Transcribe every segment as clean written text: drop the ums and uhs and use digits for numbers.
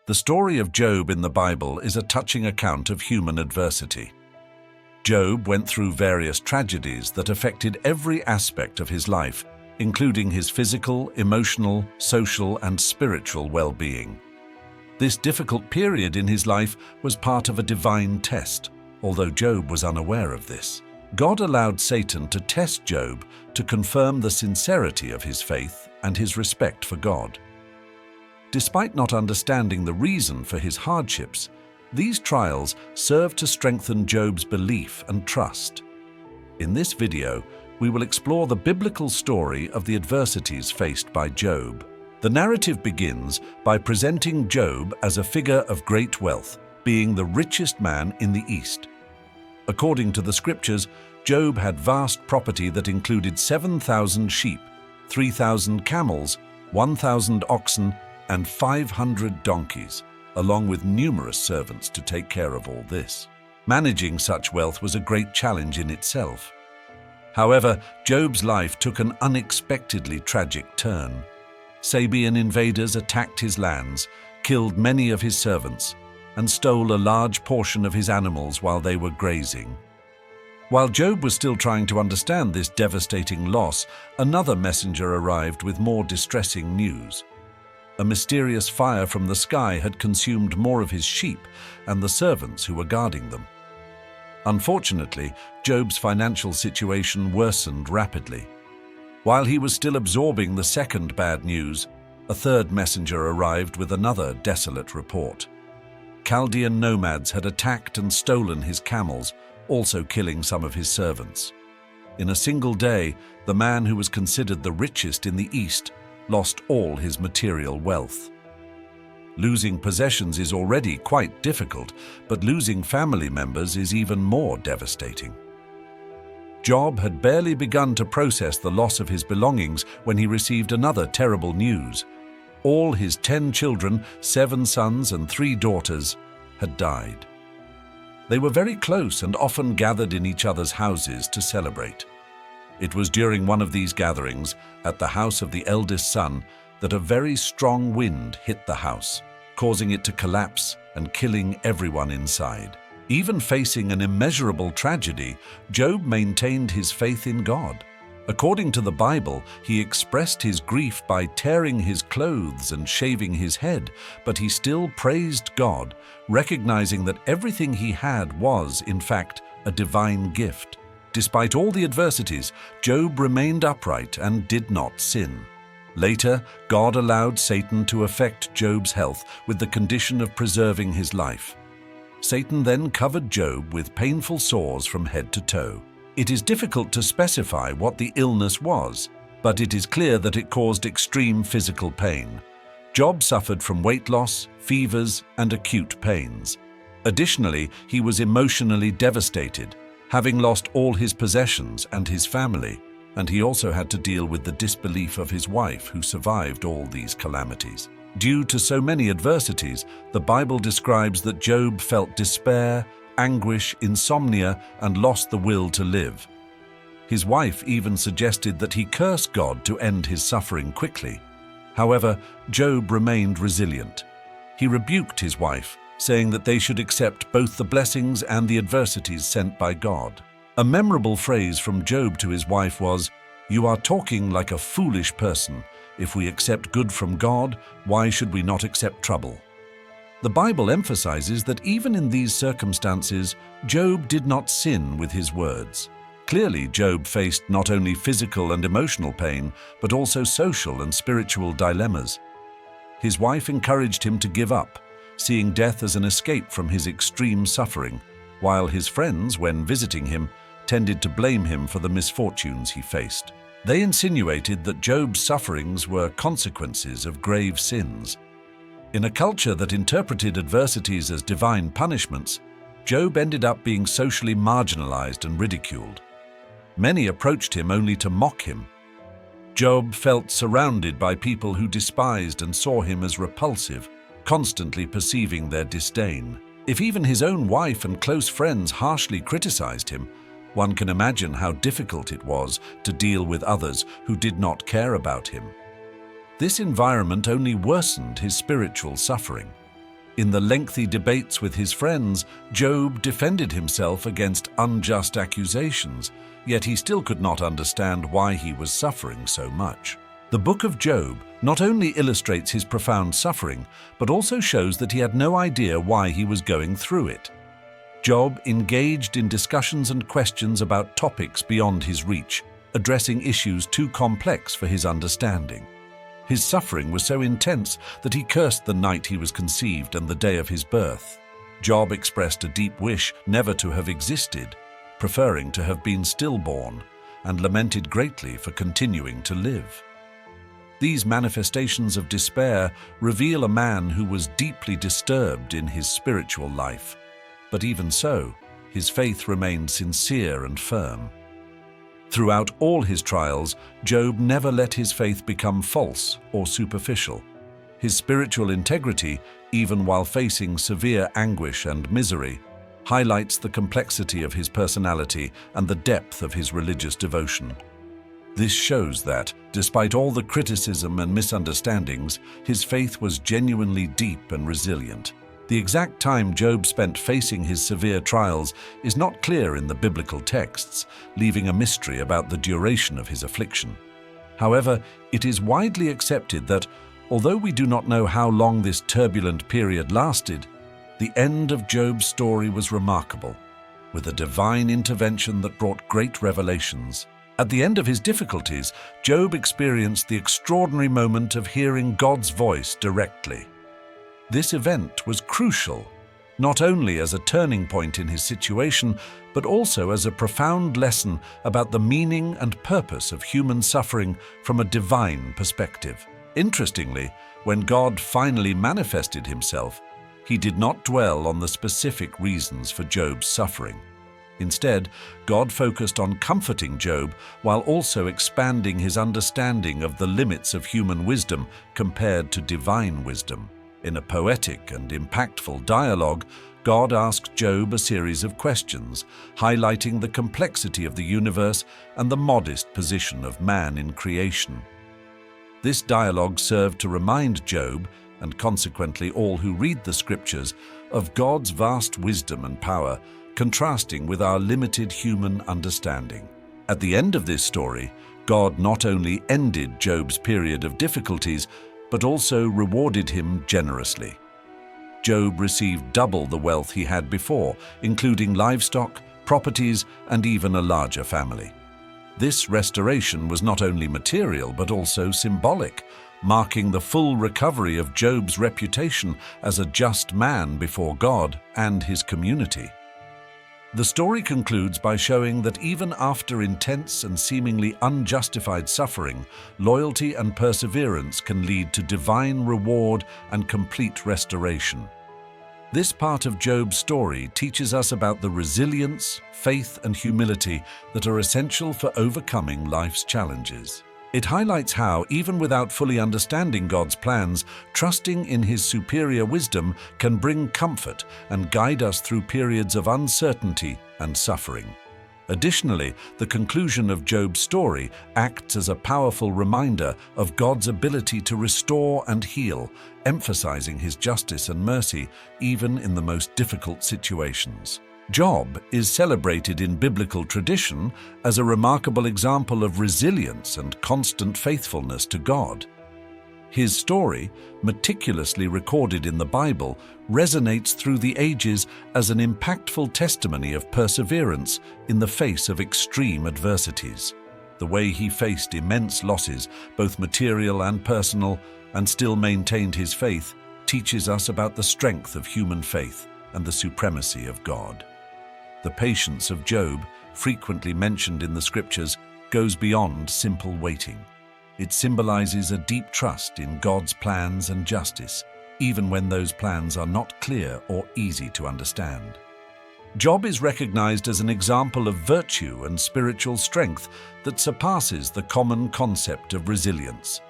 The story of Job in the Bible is a touching account of human adversity. Job went through various tragedies that affected every aspect of his life, including his physical, emotional, social, and spiritual well-being. This difficult period in his life was part of a divine test, although Job was unaware of this. God allowed Satan to test Job to confirm the sincerity of his faith and his respect for God. Despite not understanding the reason for his hardships, these trials served to strengthen Job's belief and trust. In this video, we will explore the biblical story of the adversities faced by Job. The narrative begins by presenting Job as a figure of great wealth, being the richest man in the East. According to the scriptures, Job had vast property that included 7,000 sheep, 3,000 camels, 1,000 oxen, and 500 donkeys, along with numerous servants to take care of all this. Managing such wealth was a great challenge in itself. However, Job's life took an unexpectedly tragic turn. Sabean invaders attacked his lands, killed many of his servants, and stole a large portion of his animals while they were grazing. While Job was still trying to understand this devastating loss, another messenger arrived with more distressing news. A mysterious fire from the sky had consumed more of his sheep and the servants who were guarding them. Unfortunately, Job's financial situation worsened rapidly. While he was still absorbing the second bad news, a third messenger arrived with another desolate report. Chaldean nomads had attacked and stolen his camels, also killing some of his servants. In a single day, the man who was considered the richest in the East lost all his material wealth. Losing possessions is already quite difficult, but losing family members is even more devastating. Job had barely begun to process the loss of his belongings when he received another terrible news. All his 10 children, 7 sons and 3 daughters, had died. They were very close and often gathered in each other's houses to celebrate. It was during one of these gatherings, at the house of the eldest son, that a very strong wind hit the house, causing it to collapse and killing everyone inside. Even facing an immeasurable tragedy, Job maintained his faith in God. According to the Bible, he expressed his grief by tearing his clothes and shaving his head, but he still praised God, recognizing that everything he had was, in fact, a divine gift. Despite all the adversities, Job remained upright and did not sin. Later, God allowed Satan to affect Job's health with the condition of preserving his life. Satan then covered Job with painful sores from head to toe. It is difficult to specify what the illness was, but it is clear that it caused extreme physical pain. Job suffered from weight loss, fevers, and acute pains. Additionally, he was emotionally devastated, having lost all his possessions and his family, and he also had to deal with the disbelief of his wife, who survived all these calamities. Due to so many adversities, the Bible describes that Job felt despair, anguish, insomnia, and lost the will to live. His wife even suggested that he curse God to end his suffering quickly. However, Job remained resilient. He rebuked his wife, saying that they should accept both the blessings and the adversities sent by God. A memorable phrase from Job to his wife was, "You are talking like a foolish person. If we accept good from God, why should we not accept trouble?" The Bible emphasizes that even in these circumstances, Job did not sin with his words. Clearly, Job faced not only physical and emotional pain, but also social and spiritual dilemmas. His wife encouraged him to give up, seeing death as an escape from his extreme suffering, while his friends, when visiting him, tended to blame him for the misfortunes he faced. They insinuated that Job's sufferings were consequences of grave sins. In a culture that interpreted adversities as divine punishments, Job ended up being socially marginalized and ridiculed. Many approached him only to mock him. Job felt surrounded by people who despised and saw him as repulsive, constantly perceiving their disdain. If even his own wife and close friends harshly criticized him, one can imagine how difficult it was to deal with others who did not care about him. This environment only worsened his spiritual suffering. In the lengthy debates with his friends, Job defended himself against unjust accusations, yet he still could not understand why he was suffering so much. The book of Job not only illustrates his profound suffering, but also shows that he had no idea why he was going through it. Job engaged in discussions and questions about topics beyond his reach, addressing issues too complex for his understanding. His suffering was so intense that he cursed the night he was conceived and the day of his birth. Job expressed a deep wish never to have existed, preferring to have been stillborn, and lamented greatly for continuing to live. These manifestations of despair reveal a man who was deeply disturbed in his spiritual life. But even so, his faith remained sincere and firm. Throughout all his trials, Job never let his faith become false or superficial. His spiritual integrity, even while facing severe anguish and misery, highlights the complexity of his personality and the depth of his religious devotion. This shows that, despite all the criticism and misunderstandings, his faith was genuinely deep and resilient. The exact time Job spent facing his severe trials is not clear in the biblical texts, leaving a mystery about the duration of his affliction. However, it is widely accepted that, although we do not know how long this turbulent period lasted, the end of Job's story was remarkable, with a divine intervention that brought great revelations. At the end of his difficulties, Job experienced the extraordinary moment of hearing God's voice directly. This event was crucial, not only as a turning point in his situation, but also as a profound lesson about the meaning and purpose of human suffering from a divine perspective. Interestingly, when God finally manifested himself, he did not dwell on the specific reasons for Job's suffering. Instead, God focused on comforting Job while also expanding his understanding of the limits of human wisdom compared to divine wisdom. In a poetic and impactful dialogue, God asked Job a series of questions, highlighting the complexity of the universe and the modest position of man in creation. This dialogue served to remind Job, and consequently all who read the scriptures, of God's vast wisdom and power, contrasting with our limited human understanding. At the end of this story, God not only ended Job's period of difficulties, but also rewarded him generously. Job received double the wealth he had before, including livestock, properties, and even a larger family. This restoration was not only material but also symbolic, marking the full recovery of Job's reputation as a just man before God and his community. The story concludes by showing that even after intense and seemingly unjustified suffering, loyalty and perseverance can lead to divine reward and complete restoration. This part of Job's story teaches us about the resilience, faith, and humility that are essential for overcoming life's challenges. It highlights how, even without fully understanding God's plans, trusting in His superior wisdom can bring comfort and guide us through periods of uncertainty and suffering. Additionally, the conclusion of Job's story acts as a powerful reminder of God's ability to restore and heal, emphasizing His justice and mercy even in the most difficult situations. Job is celebrated in biblical tradition as a remarkable example of resilience and constant faithfulness to God. His story, meticulously recorded in the Bible, resonates through the ages as an impactful testimony of perseverance in the face of extreme adversities. The way he faced immense losses, both material and personal, and still maintained his faith, teaches us about the strength of human faith and the supremacy of God. The patience of Job, frequently mentioned in the scriptures, goes beyond simple waiting. It symbolizes a deep trust in God's plans and justice, even when those plans are not clear or easy to understand. Job is recognized as an example of virtue and spiritual strength that surpasses the common concept of resilience.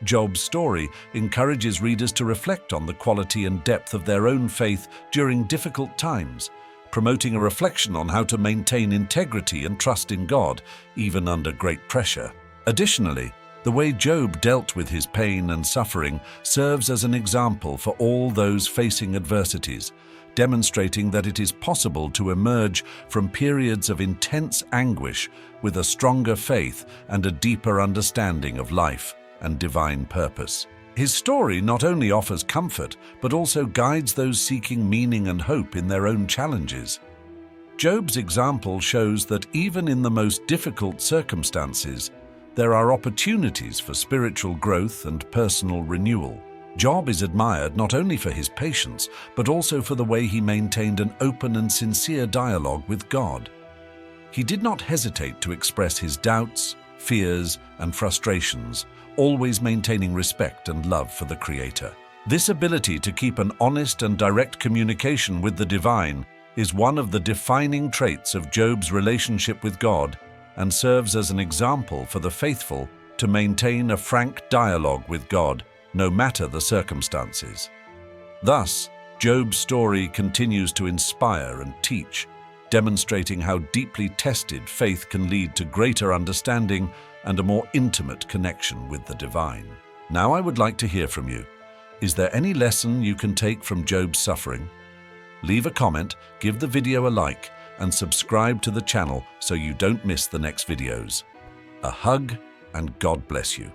Job's story encourages readers to reflect on the quality and depth of their own faith during difficult times, promoting a reflection on how to maintain integrity and trust in God, even under great pressure. Additionally, the The way Job dealt with his pain and suffering serves as an example for all those facing adversities, demonstrating that it is possible to emerge from periods of intense anguish with a stronger faith and a deeper understanding of life and divine purpose. His story not only offers comfort, but also guides those seeking meaning and hope in their own challenges. Job's example shows that even in the most difficult circumstances, there are opportunities for spiritual growth and personal renewal. Job is admired not only for his patience, but also for the way he maintained an open and sincere dialogue with God. He did not hesitate to express his doubts, fears, and frustrations, always maintaining respect and love for the Creator. This ability to keep an honest and direct communication with the divine is one of the defining traits of Job's relationship with God and serves as an example for the faithful to maintain a frank dialogue with God, no matter the circumstances. Thus, Job's story continues to inspire and teach, demonstrating how deeply tested faith can lead to greater understanding and a more intimate connection with the divine. Now I would like to hear from you. Is there any lesson you can take from Job's suffering? Leave a comment, give the video a like, and subscribe to the channel so you don't miss the next videos. A hug, and God bless you.